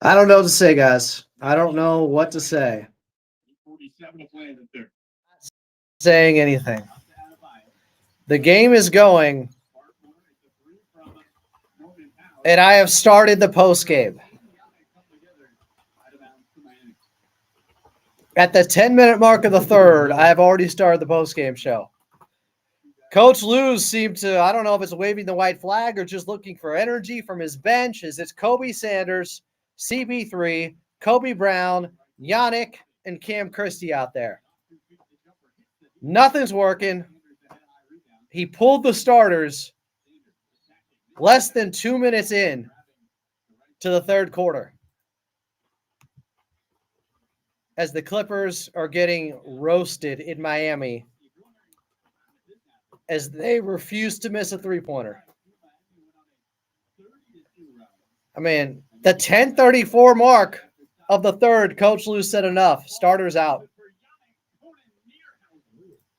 I don't know what to say, guys. I don't know what to say. Saying anything. The game is going, and I have started the post game. At the 10-minute mark of the third, I have already started the post game show. Coach Luz seemed to, I don't know if it's waving the white flag or just looking for energy from his bench, as it's Kobe Sanders, CP3, Kobe Brown, Yannick, and Cam Christie out there. Nothing's working. He pulled the starters less than 2 minutes in to the third quarter, as the Clippers are getting roasted in Miami as they refuse to miss a three-pointer. I mean, the 10:34 mark of the third, Coach Luz said enough. Starters out.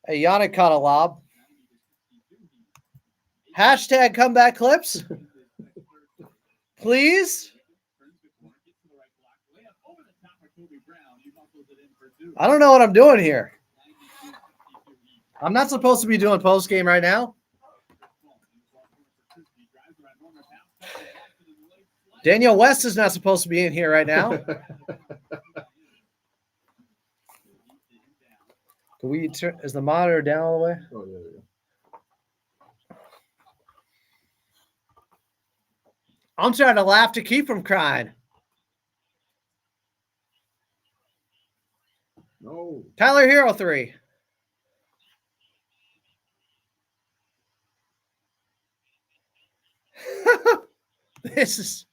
Hey, Yannick caught a lob. Hashtag comeback clips. Please. I don't know what I'm doing here. I'm not supposed to be doing post game right now. Daniel West is not supposed to be in here right now. Can we turn? Is the monitor down all the way? Oh, yeah. I'm trying to laugh to keep from crying. No. Tyler Hero 3. This is.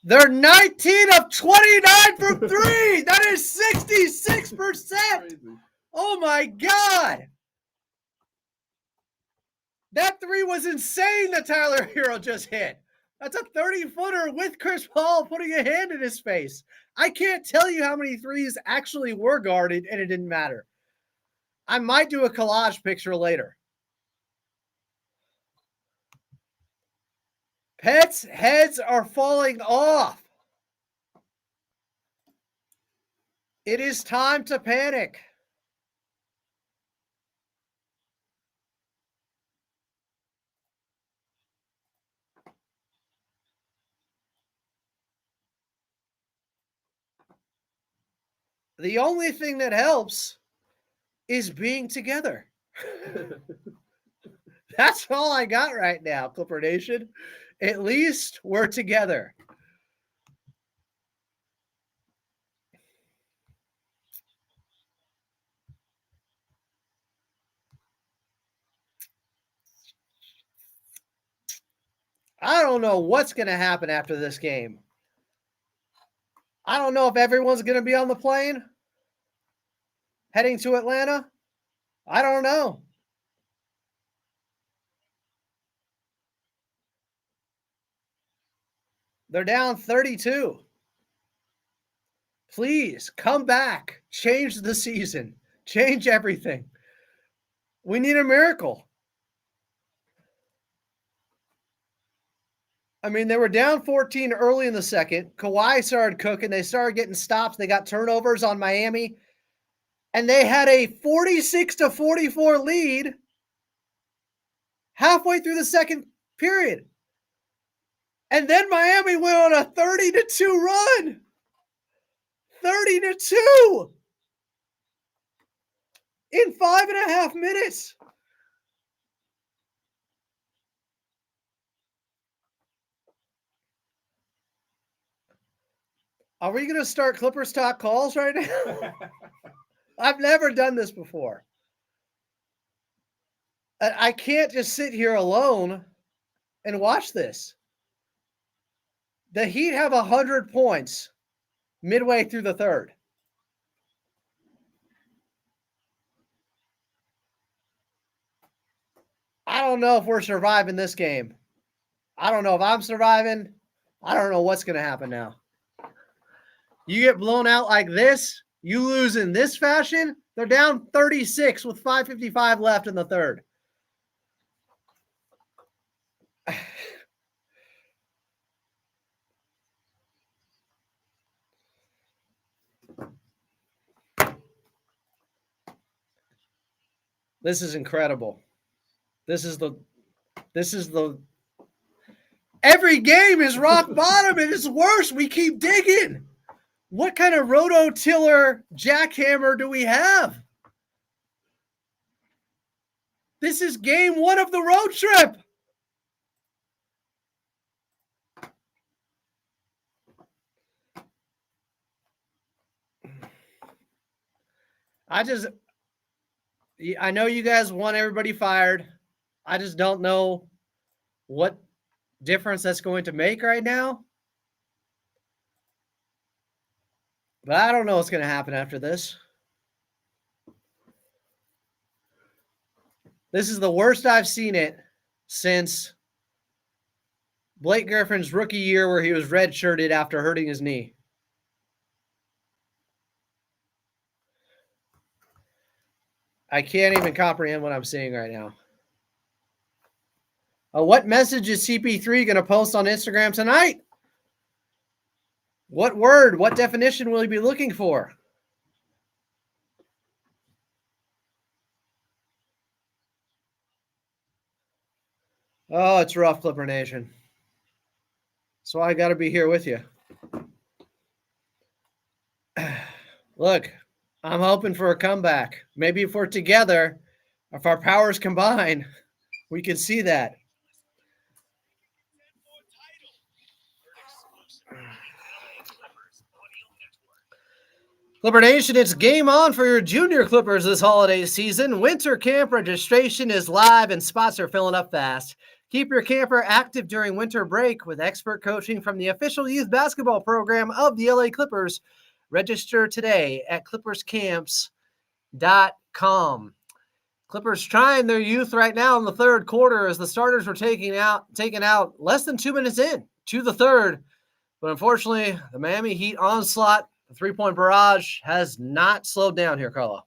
They're 19 of 29 from 3. That is 66%. Oh my God. That 3 was insane that Tyler Hero just hit. That's a 30-footer with Chris Paul putting a hand in his face. I can't tell you how many threes actually were guarded, and it didn't matter. I might do a collage picture later. Pets' heads are falling off. It is time to panic. The only thing that helps is being together. That's all I got right now, Clipper Nation. At least we're together. I don't know what's going to happen after this game. I don't know if everyone's going to be on the plane heading to Atlanta. I don't know. They're down 32. Please come back. Change the season. Change everything. We need a miracle. I mean, they were down 14 early in the second. Kawhi started cooking. They started getting stops. They got turnovers on Miami. And they had a 46-44 lead halfway through the second period. And then Miami went on a 30-2 run. 30-2 in 5.5 minutes. Are we going to start Clippers Talk calls right now? I've never done this before. I can't just sit here alone and watch this. The Heat have 100 points midway through the third. I don't know if we're surviving this game. I don't know if I'm surviving. I don't know what's going to happen now. You get blown out like this, you lose in this fashion, they're down 36 with 5:55 left in the third. This is incredible. This is the every game is rock bottom and it's worse. We keep digging. What kind of rototiller jackhammer do we have? This is game 1 of the road trip. I know you guys want everybody fired. I just don't know what difference that's going to make right now. But I don't know what's going to happen after this. This is the worst I've seen it since Blake Griffin's rookie year where he was redshirted after hurting his knee. I can't even comprehend what I'm seeing right now. What message is CP3 going to post on Instagram tonight? What word, what definition will he be looking for? Oh, it's rough, Clipper Nation. So I got to be here with you. Look, I'm hoping for a comeback. Maybe if we're together, if our powers combine, we can see that. Clipper Nation, it's game on for your junior Clippers this holiday season. Winter camp registration is live and spots are filling up fast. Keep your camper active during winter break with expert coaching from the official youth basketball program of the LA Clippers. Register today at clipperscamps.com. Clippers trying their youth right now in the third quarter as the starters were taken out less than 2 minutes in to the third. But unfortunately, the Miami Heat onslaught, the three-point barrage, has not slowed down here, Carlo.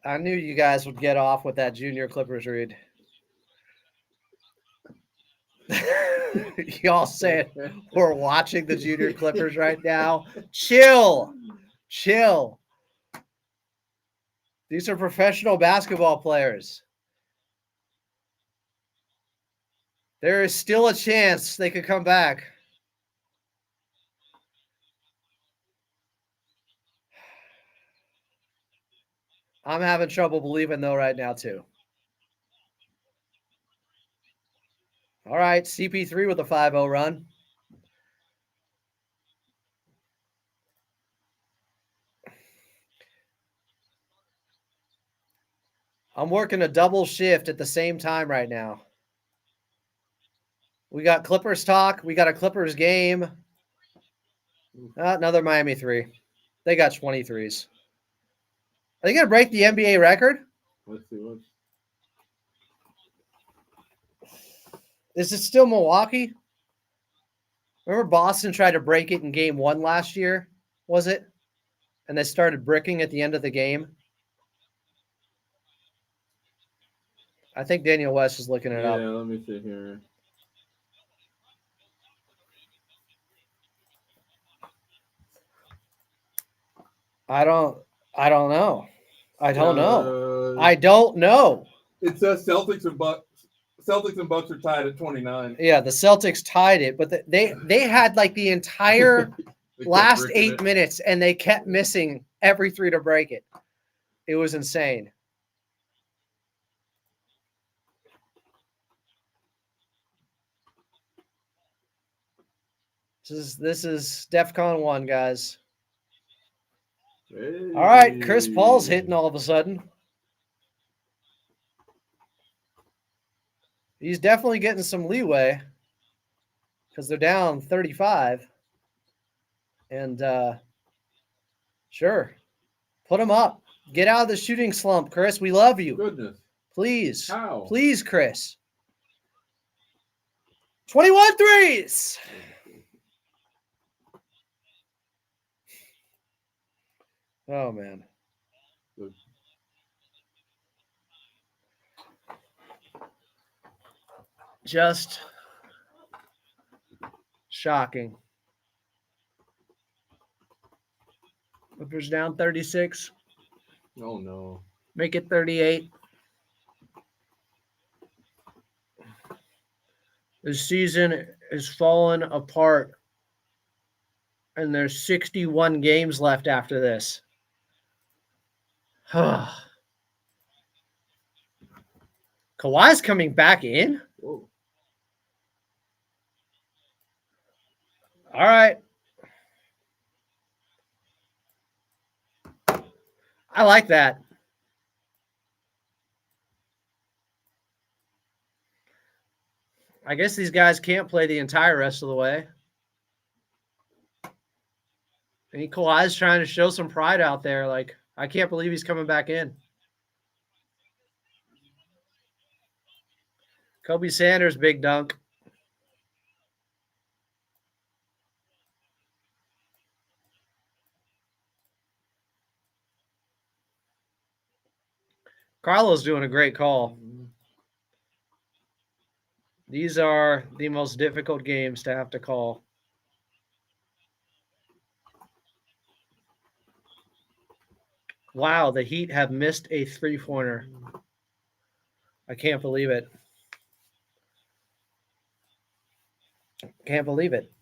I knew you guys would get off with that junior Clippers read. Y'all saying we're watching the junior Clippers right now. Chill. These are professional basketball players. There is still a chance they could come back. I'm having trouble believing, though, right now, too. All right, CP3 with a 5-0 run. I'm working a double shift at the same time right now. We got Clippers talk. We got a Clippers game. Another Miami 3. They got 23s. Are they going to break the NBA record? Let's see. Is it still Milwaukee? Remember Boston tried to break it in game 1 last year, was it? And they started bricking at the end of the game. I think Daniel West is looking it up. Yeah, let me see here. I don't know. I don't know. It says Celtics and Bucks are tied at 29. Yeah, the Celtics tied it, but they had like the entire last 8 minutes, and they kept missing every 3 to break it. It was insane. This is DEFCON 1, guys. Hey. All right, Chris Paul's hitting all of a sudden. He's definitely getting some leeway because they're down 35. And sure, put him up. Get out of the shooting slump, Chris. We love you. Goodness. Please. How? Please, Chris. 21 threes. Oh, man. Good. Just shocking. Clippers down 36. Oh no. Make it 38. The season is falling apart, and there's 61 games left after this. Kawhi's coming back in? Whoa. All right. I like that. I guess these guys can't play the entire rest of the way. I think Kawhi's trying to show some pride out there. Like, I can't believe he's coming back in. Kobe Sanders, big dunk. Carlo's doing a great call. These are the most difficult games to have to call. Wow, the Heat have missed a three-pointer. I can't believe it. Can't believe it.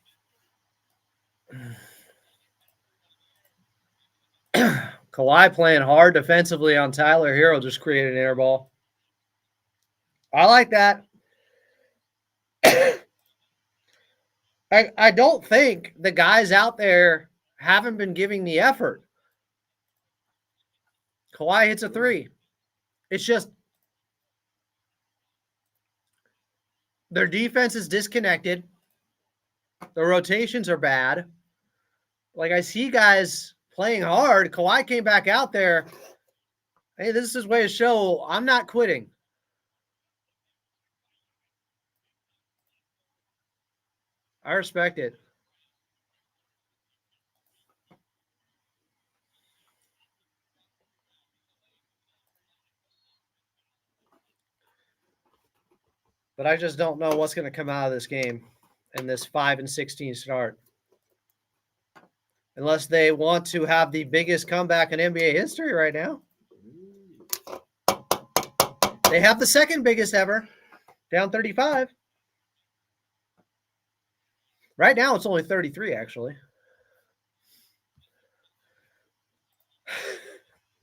Kawhi playing hard defensively on Tyler Hero just created an air ball. I like that. I don't think the guys out there haven't been giving the effort. Kawhi hits a three. It's just their defense is disconnected. The rotations are bad. Like, I see guys playing hard. Kawhi came back out there. Hey, this is his way to show I'm not quitting. I respect it. But I just don't know what's going to come out of this game in this 5-16 start. Unless they want to have the biggest comeback in NBA history right now. They have the second biggest ever, down 35. Right now, it's only 33, actually.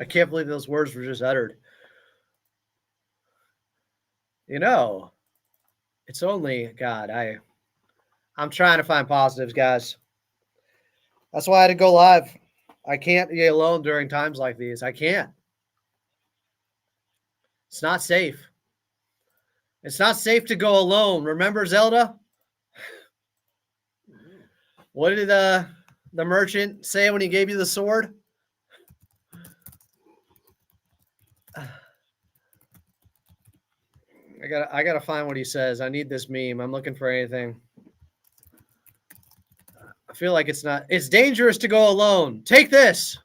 I can't believe those words were just uttered. You know, it's only, God, I'm trying to find positives, guys. That's why I had to go live. I can't be alone during times like these. I can't. It's not safe. It's not safe to go alone. Remember Zelda? What did the merchant say when he gave you the sword? I gotta find what he says. I need this meme. I'm looking for anything. I feel like it's dangerous to go alone. Take this.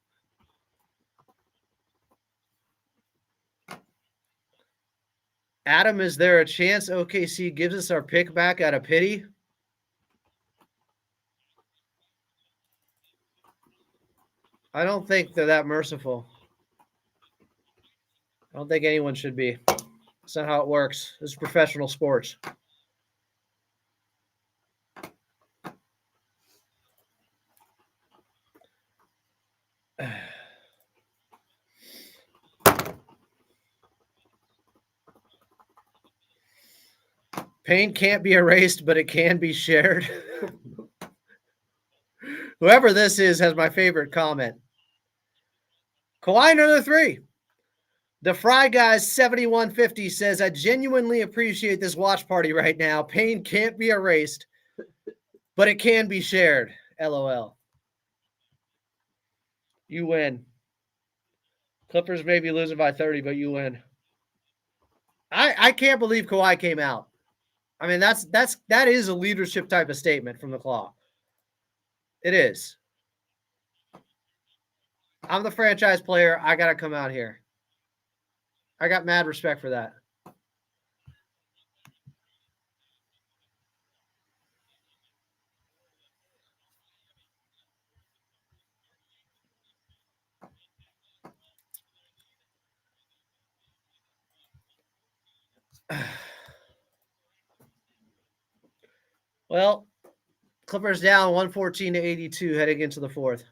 Adam, is there a chance OKC gives us our pick back out of pity? I don't think they're that merciful. I don't think anyone should be. That's not how it works. This is professional sports. Pain can't be erased, but it can be shared. Whoever this is has my favorite comment. Kawhi, another three. The Fry Guys 7150 says, I genuinely appreciate this watch party right now. Pain can't be erased, but it can be shared. LOL. You win. Clippers may be losing by 30, but you win. I can't believe Kawhi came out. I mean, that is a leadership type of statement from the Claw. It is. I'm the franchise player. I got to come out here. I got mad respect for that. Well, Clippers down 114-82 heading into the fourth.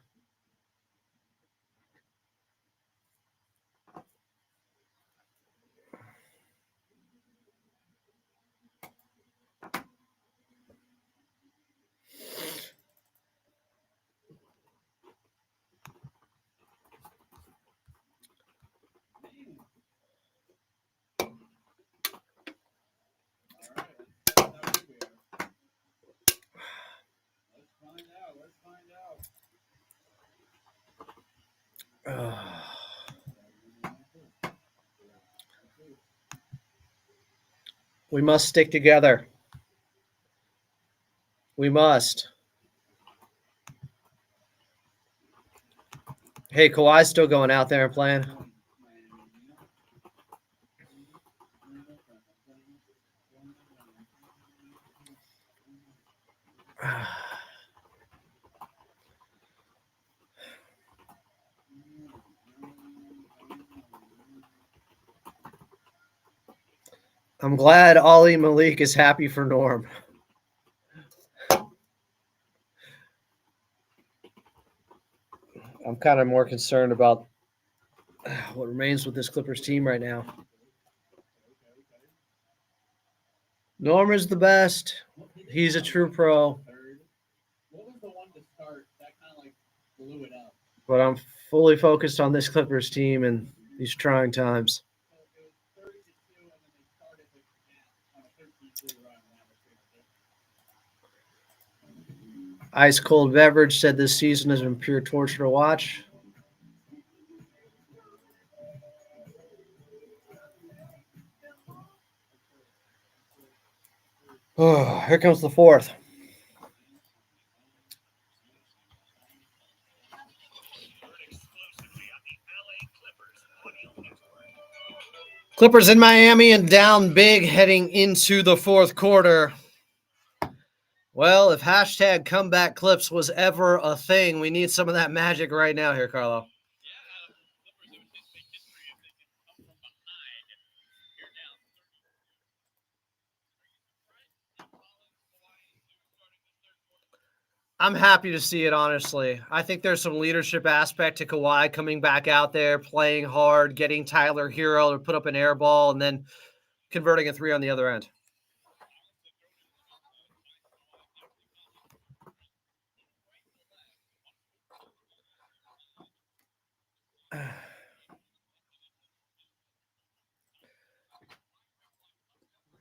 We must stick together. We must. Hey, Kawhi's still going out there and playing. I'm glad Ollie Malik is happy for Norm. I'm kind of more concerned about what remains with this Clippers team right now. Norm is the best. He's a true pro. What was the one to start that kind of like blew it up? But I'm fully focused on this Clippers team in these trying times. So it was 30-2, and then they started with on a 13-2 run. Ice Cold Beverage said this season has been pure torture to watch. Oh, here comes the fourth. Clippers in Miami and down big heading into the fourth quarter. Well, if hashtag comeback clips was ever a thing, we need some of that magic right now here, Carlo. I'm happy to see it, honestly. I think there's some leadership aspect to Kawhi coming back out there, playing hard, getting Tyler Hero to put up an air ball, and then converting a three on the other end.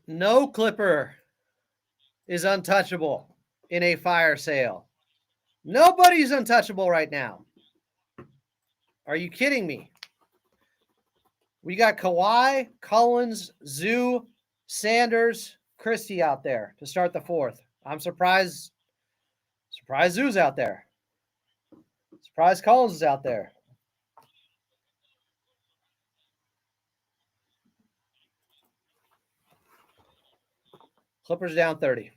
No Clipper is untouchable in a fire sale. Nobody's untouchable right now. Are you kidding me? We got Kawhi, Collins, Zoo, Sanders, Christie out there to start the fourth. I'm surprised. Surprised Zoo's out there. Surprised Collins is out there. Clippers down 30.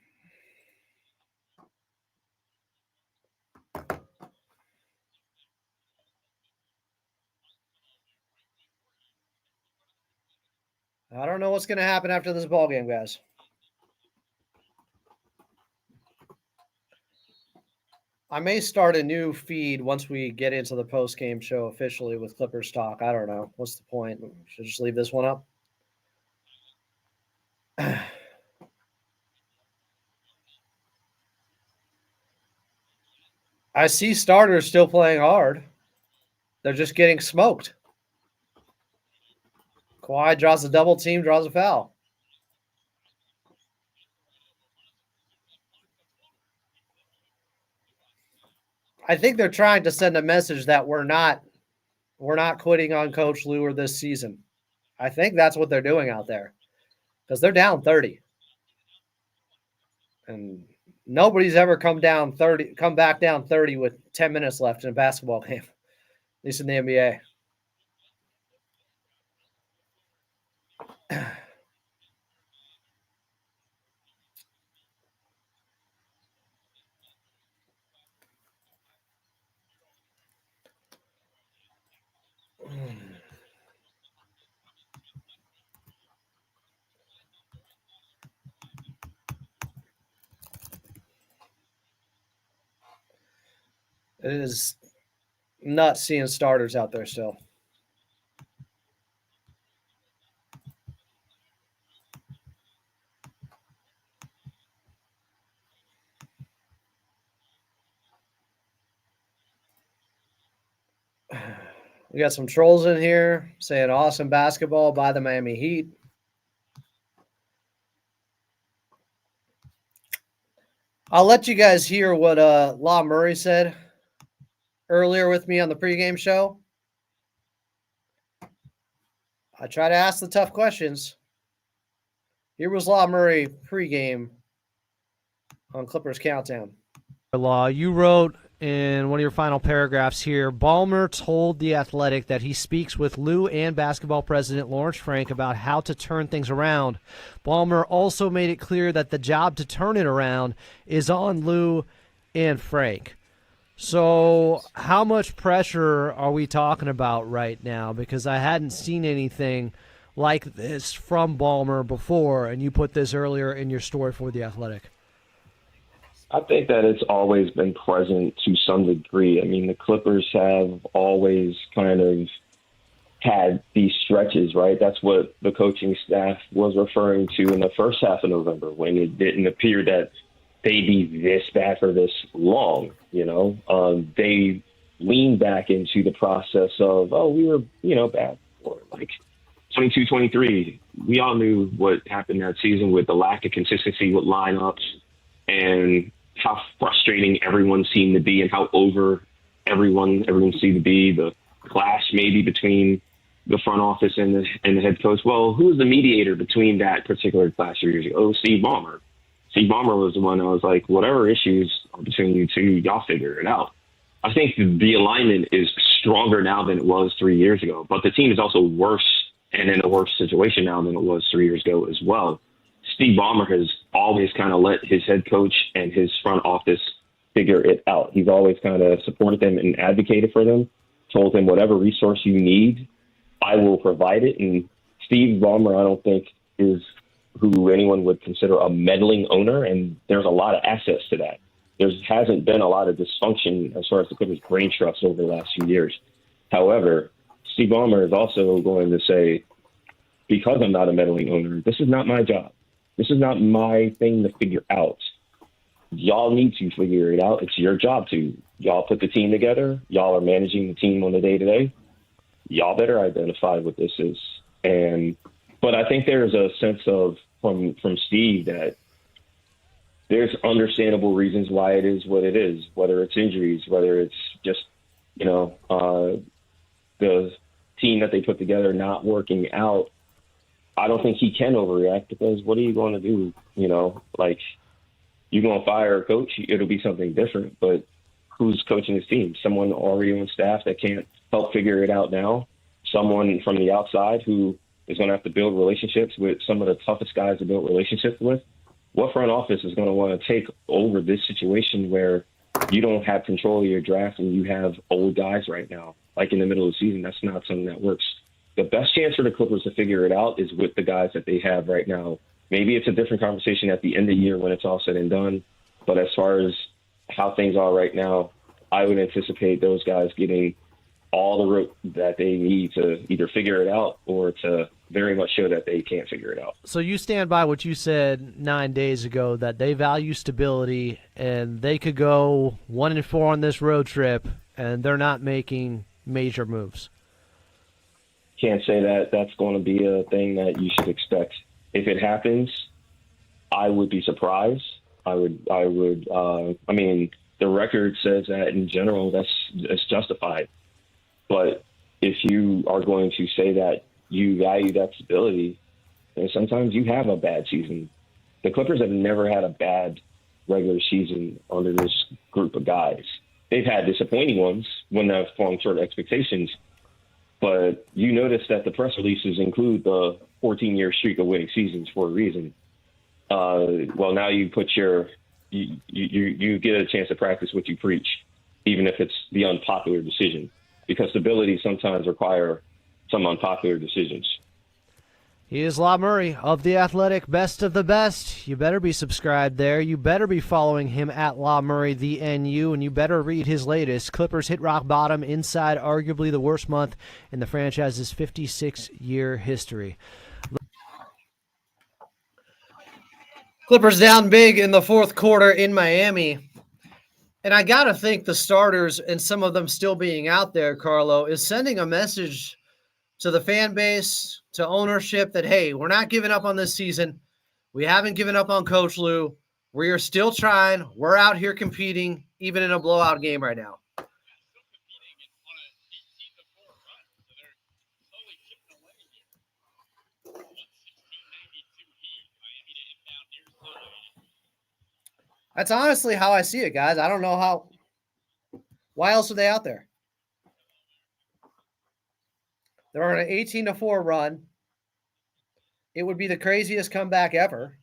I don't know what's going to happen after this ball game, guys. I may start a new feed once we get into the post-game show officially with Clippers talk. I don't know. What's the point? Should I just leave this one up? I see starters still playing hard. They're just getting smoked. Kawhi draws a double team, draws a foul. I think they're trying to send a message that we're not quitting on Coach Lure this season. I think that's what they're doing out there because they're down 30. And nobody's ever come back down 30 with 10 minutes left in a basketball game. least in the NBA. It is nuts seeing starters out there still. We got some trolls in here saying awesome basketball by the Miami Heat. I'll let you guys hear what Law Murray said earlier with me on the pregame show. I try to ask the tough questions. Here was Law Murray pregame on Clippers Countdown. Law, you wrote in one of your final paragraphs here, Ballmer told The Athletic that he speaks with Lou and basketball president Lawrence Frank about how to turn things around. Ballmer also made it clear that the job to turn it around is on Lou and Frank. So how much pressure are we talking about right now? Because I hadn't seen anything like this from Ballmer before, and you put this earlier in your story for The Athletic. I think that it's always been present to some degree. I mean, the Clippers have always kind of had these stretches, right? That's what the coaching staff was referring to in the first half of November, when it didn't appear that they'd be this bad for this long, you know? They leaned back into the process of, we were, bad for like 22, 23. We all knew what happened that season with the lack of consistency with lineups and how frustrating everyone seemed to be and how over everyone seemed to be, the clash maybe between the front office and the head coach. Well, who was the mediator between that particular clash 3 years ago? Oh, Steve Ballmer. Steve Ballmer was the one that was like, whatever issues are between you two, y'all figure it out. I think the alignment is stronger now than it was 3 years ago, but the team is also worse and in a worse situation now than it was 3 years ago as well. Steve Ballmer has always kind of let his head coach and his front office figure it out. He's always kind of supported them and advocated for them, told them whatever resource you need, I will provide it. And Steve Ballmer, I don't think, is who anyone would consider a meddling owner, and there's a lot of assets to that. There hasn't been a lot of dysfunction as far as the Clippers' brain trust over the last few years. However, Steve Ballmer is also going to say, because I'm not a meddling owner, this is not my job. This is not my thing to figure out. Y'all need to figure it out. It's your job to. Y'all put the team together. Y'all are managing the team on the day-to-day. Y'all better identify what this is. But I think there's a sense of, from Steve, that there's understandable reasons why it is what it is, whether it's injuries, whether it's just, the team that they put together not working out. I don't think he can overreact, because what are you going to do? You're going to fire a coach, it'll be something different, but who's coaching his team? Someone already on staff that can't help figure it out now? Someone from the outside who is going to have to build relationships with some of the toughest guys to build relationships with? What front office is going to want to take over this situation where you don't have control of your draft and you have old guys right now, like in the middle of the season? That's not something that works. The best chance for the Clippers to figure it out is with the guys that they have right now. Maybe it's a different conversation at the end of the year when it's all said and done. But as far as how things are right now, I would anticipate those guys getting all the rope that they need to either figure it out or to very much show that they can't figure it out. So you stand by what you said 9 days ago, that they value stability and they could go 1-4 on this road trip and they're not making major moves. Can't say that that's going to be a thing that you should expect. If it happens, I would be surprised. I mean, the record says that in general, that's justified. But if you are going to say that you value that stability, then sometimes you have a bad season. The Clippers have never had a bad regular season under this group of guys. they've had disappointing ones when they've fallen short of expectations. But you notice that the press releases include the 14-year streak of winning seasons for a reason. Well, now you put you get a chance to practice what you preach, even if it's the unpopular decision, because stability sometimes require some unpopular decisions. He is La Murray of The Athletic, best of the best. You better be subscribed there. You better be following him at La Murray, the NU, and you better read his latest. Clippers hit rock bottom inside arguably the worst month in the franchise's 56-year history. Clippers down big in the fourth quarter in Miami. And I got to think the starters and some of them still being out there, Carlo, is sending a message to the fan base, to ownership that, hey, we're not giving up on this season. We haven't given up on Coach Lou. We are still trying. We're out here competing, even in a blowout game right now. That's honestly how I see it, guys. I don't know how. Why else are they out there? They're on an 18-4 run. It would be the craziest comeback ever.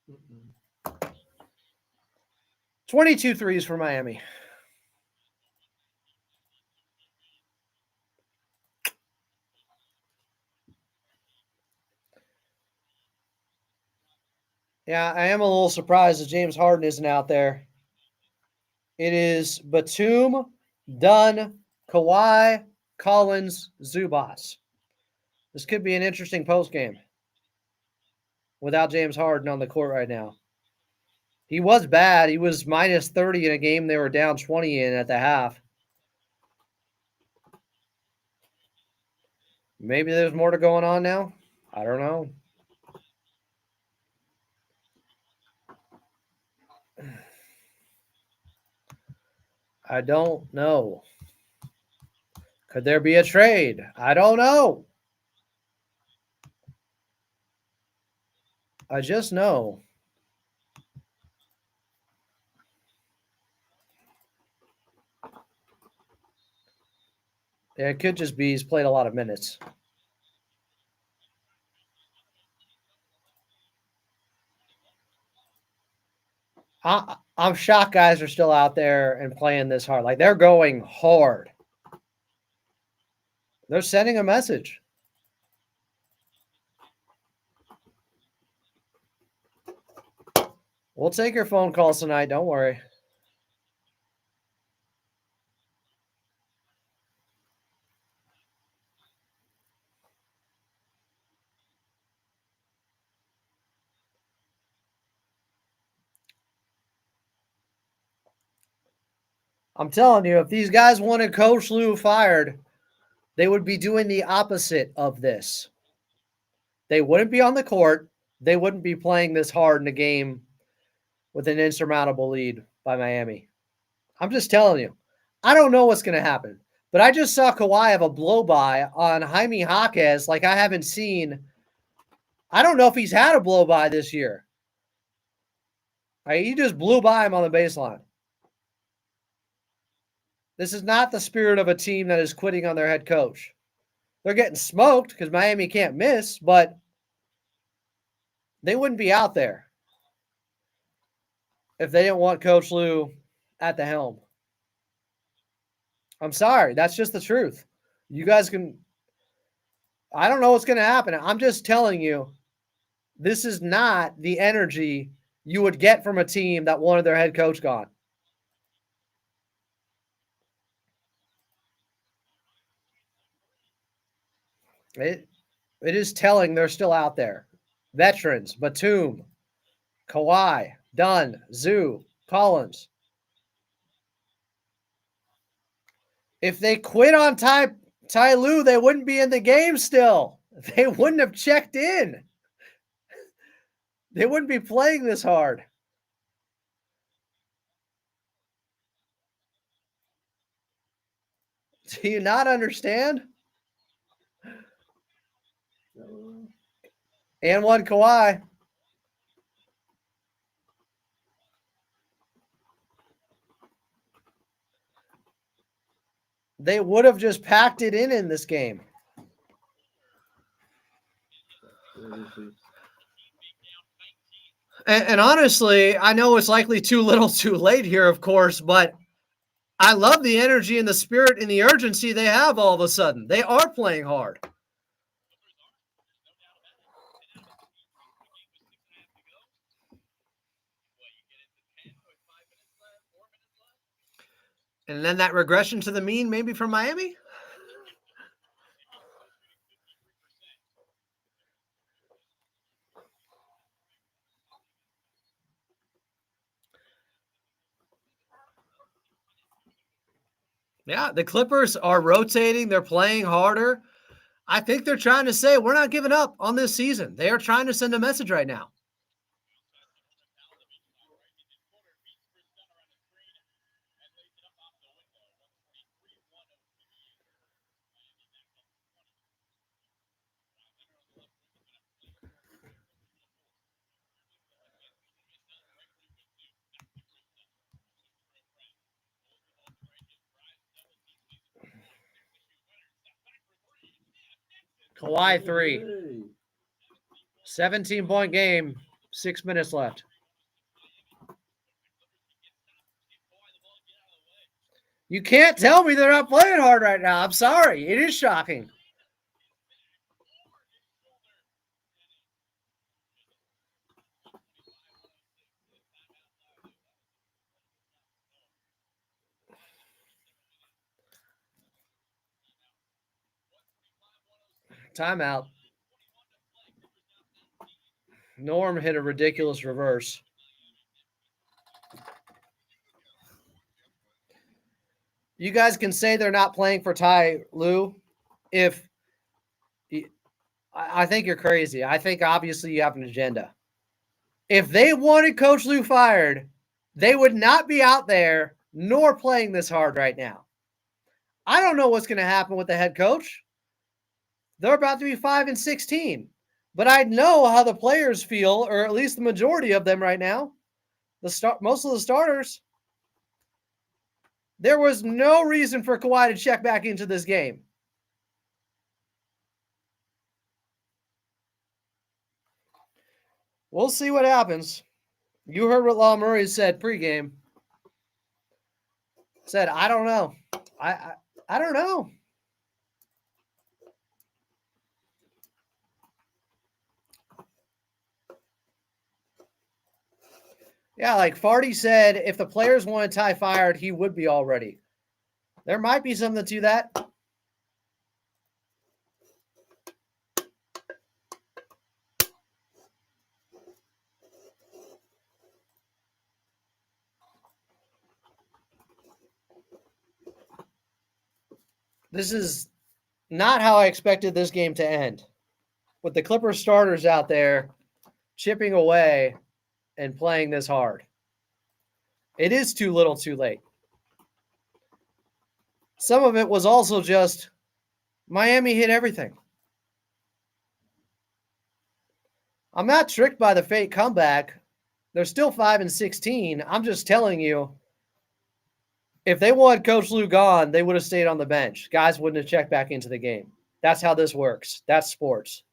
Mm-mm. 22 threes for Miami. Yeah, I am a little surprised that James Harden isn't out there. It is Batum, Dunn, Kawhi, Collins, Zubats. This could be an interesting postgame without James Harden on the court right now. He was bad. He was minus 30 in a game they were down 20 in at the half. Maybe there's more to going on now. I don't know. I don't know. Could there be a trade? I don't know. I just know. Yeah, it could just be he's played a lot of minutes. I'm shocked guys are still out there and playing this hard. Like, they're going hard. They're sending a message. We'll take your phone calls tonight. Don't worry. I'm telling you, if these guys wanted Coach Lou fired, they would be doing the opposite of this. They wouldn't be on the court. They wouldn't be playing this hard in a game with an insurmountable lead by Miami. I'm just telling you. I don't know what's going to happen, but I just saw Kawhi have a blow-by on Jaime Jaquez like I haven't seen. I don't know if he's had a blow-by this year. He just blew by him on the baseline. This is not the spirit of a team that is quitting on their head coach. They're getting smoked because Miami can't miss, but they wouldn't be out there if they didn't want Coach Lou at the helm. I'm sorry. That's just the truth. You guys can – I don't know what's going to happen. I'm just telling you, this is not the energy you would get from a team that wanted their head coach gone. It is telling they're still out there. Veterans, Batum, Kawhi, Dunn, Zoo, Collins. If they quit on Ty Lue, they wouldn't be in the game still. They wouldn't have checked in. They wouldn't be playing this hard. Do you not understand? And one Kawhi. they would have just packed it in this game. And honestly, I know it's likely too little too late here, of course, but I love the energy and the spirit and the urgency they have all of a sudden. They are playing hard. And then that regression to the mean maybe from Miami? Yeah, the Clippers are rotating. They're playing harder. I think they're trying to say we're not giving up on this season. They are trying to send a message right now. Kawhi 3. 17-point game, 6 minutes left. You can't tell me they're not playing hard right now. I'm sorry. It is shocking. Timeout. Norm hit a ridiculous reverse. You guys can say they're not playing for Ty Lue. I think you're crazy. I think obviously you have an agenda. If they wanted Coach Lue fired, they would not be out there nor playing this hard right now. I don't know what's going to happen with the head coach. They're about to be 5-16. But I know how the players feel, or at least the majority of them right now. Most of the starters. There was no reason for Kawhi to check back into this game. We'll see what happens. You heard what Law Murray said pregame. Said, I don't know. I don't know. Yeah, like Farty said, if the players wanted Ty fired, he would be already. There might be something to that. This is not how I expected this game to end. With the Clippers starters out there chipping away and playing this hard. It is too little too late. Some of it was also just Miami hit everything. I'm not tricked by the fake comeback. They're still 5-16. I'm just telling you, if they wanted Coach Lue gone, they would have stayed on the bench. Guys wouldn't have checked back into the game. That's how this works. That's sports.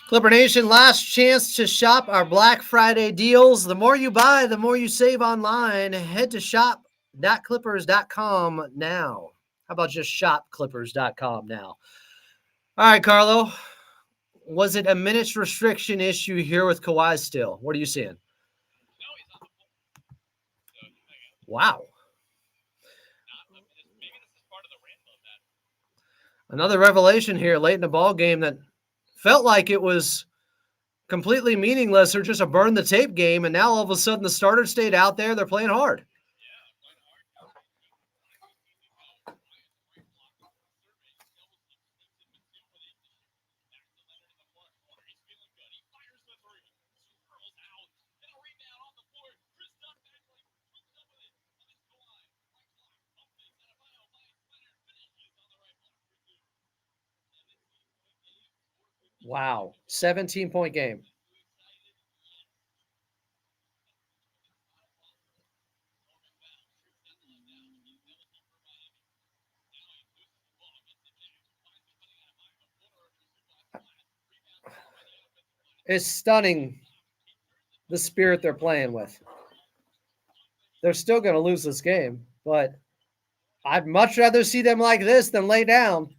Clipper Nation, last chance to shop our Black Friday deals. The more you buy, the more you save online. Head to shop.clippers.com now. How about just shopclippers.com now? All right, Carlo. Was it a minutes restriction issue here with Kawhi still? What are you seeing? Wow. Another revelation here late in the ball game that felt like it was completely meaningless or just a burn the tape game, and now all of a sudden the starters stayed out there. They're playing hard. Wow. 17-point game. It's stunning the spirit they're playing with. They're still going to lose this game, but I'd much rather see them like this than lay down.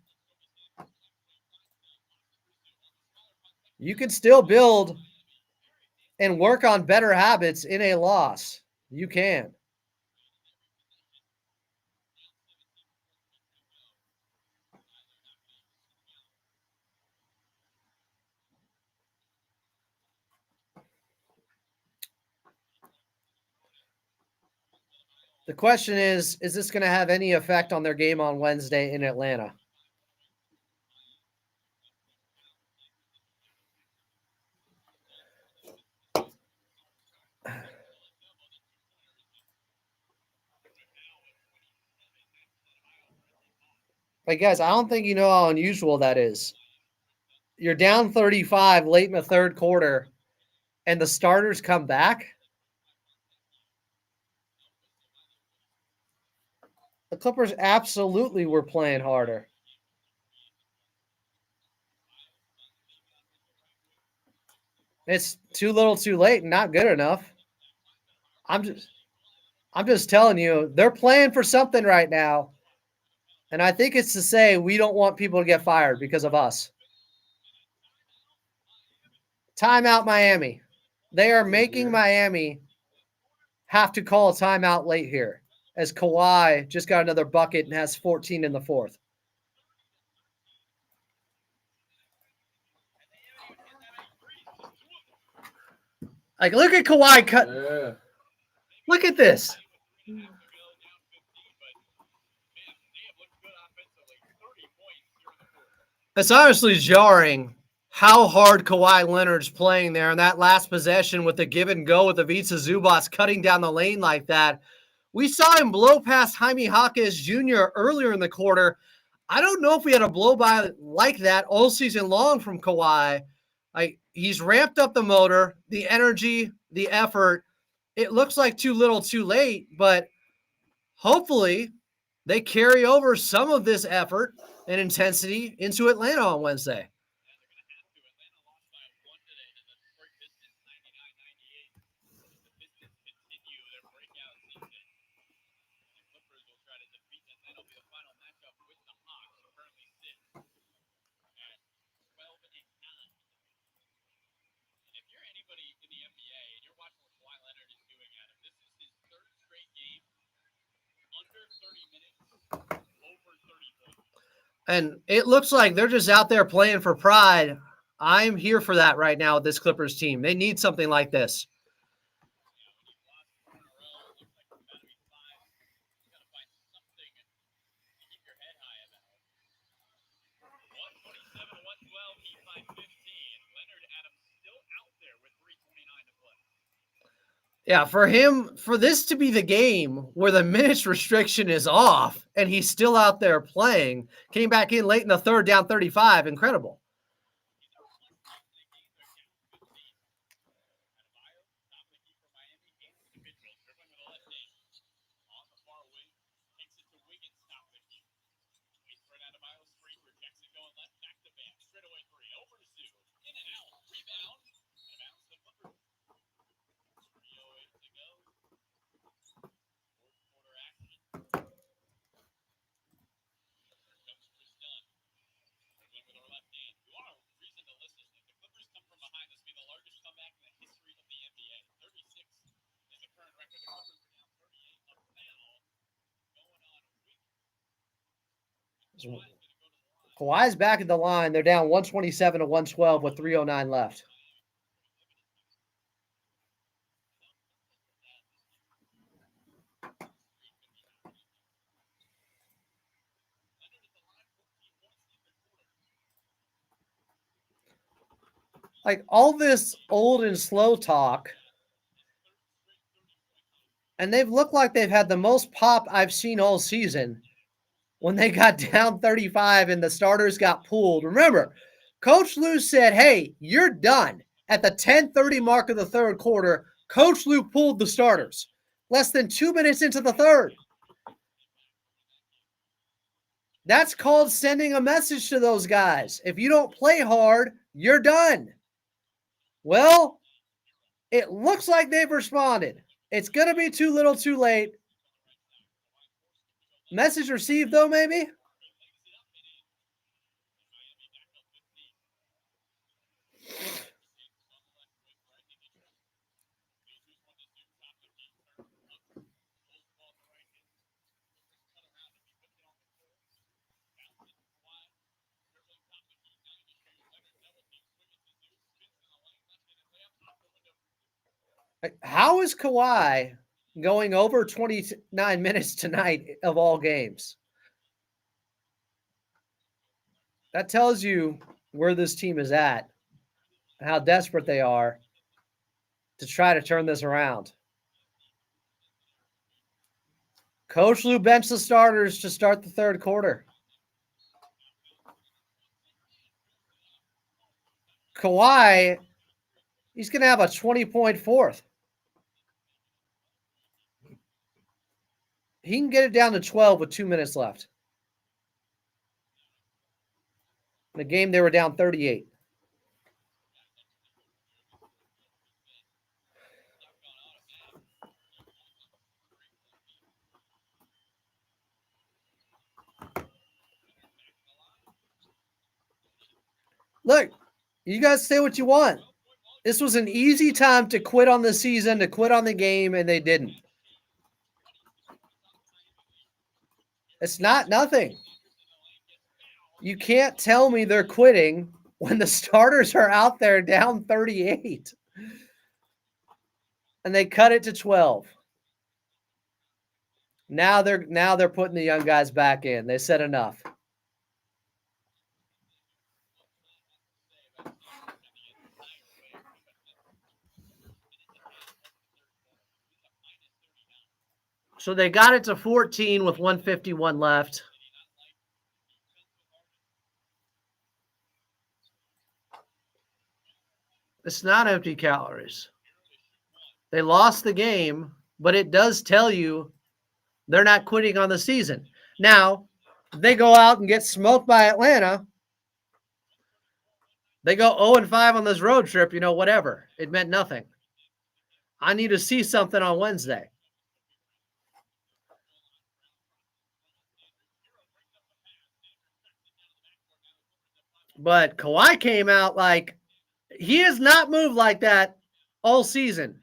You can still build and work on better habits in a loss. You can. The question is this going to have any effect on their game on Wednesday in Atlanta? Like, guys, I don't think you know how unusual that is. You're down 35 late in the third quarter, and the starters come back. The Clippers absolutely were playing harder. It's too little too late and not good enough. I'm just telling you, they're playing for something right now. And I think it's to say we don't want people to get fired because of us. Timeout Miami. They are making Miami have to call a timeout late here, as Kawhi just got another bucket and has 14 in the fourth. Like, look at Kawhi cut. Yeah. Look at this. It's honestly jarring how hard Kawhi Leonard's playing there in that last possession with the give and go with Ivica Zubats cutting down the lane like that. We saw him blow past Jaime Jaquez Jr. earlier in the quarter. I don't know if we had a blow by like that all season long from Kawhi. Like, he's ramped up the motor, the energy, the effort. It looks like too little too late, but hopefully they carry over some of this effort and intensity into Atlanta on Wednesday. And it looks like they're just out there playing for pride. I'm here for that right now with this Clippers team. They need something like this. Yeah, for him, for this to be the game where the minutes restriction is off and he's still out there playing, came back in late in the third, down 35, incredible. Kawhi's back at the line. They're down 127 to 112 with 3:09 left. Like, all this old and slow talk, and they've looked like they've had the most pop I've seen all season when they got down 35 and the starters got pulled. Remember, Coach Lou said, hey, you're done. At the 10:30 mark of the third quarter, Coach Lou pulled the starters. Less than 2 minutes into the third. That's called sending a message to those guys. If you don't play hard, you're done. Well, it looks like they've responded. It's going to be too little too late. Message received, though, maybe? How is Kawhi going over 29 minutes tonight of all games? That tells you where this team is at, how desperate they are to try to turn this around. Coach Lou benched the starters to start the third quarter. Kawhi, he's going to have a 20-point fourth. He can get it down to 12 with 2 minutes left. In the game, they were down 38. Look, you guys say what you want. This was an easy time to quit on the season, to quit on the game, and they didn't. It's not nothing. You can't tell me they're quitting when the starters are out there down 38. And they cut it to 12. Now they're putting the young guys back in. They said enough. So they got it to 14 with 151 left. It's not empty calories. They lost the game, but it does tell you they're not quitting on the season. Now, they go out and get smoked by Atlanta. They go 0-5 on this road trip, whatever. It meant nothing. I need to see something on Wednesday. But Kawhi came out like he has not moved like that all season.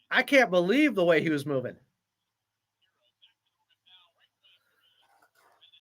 I can't believe the way he was moving.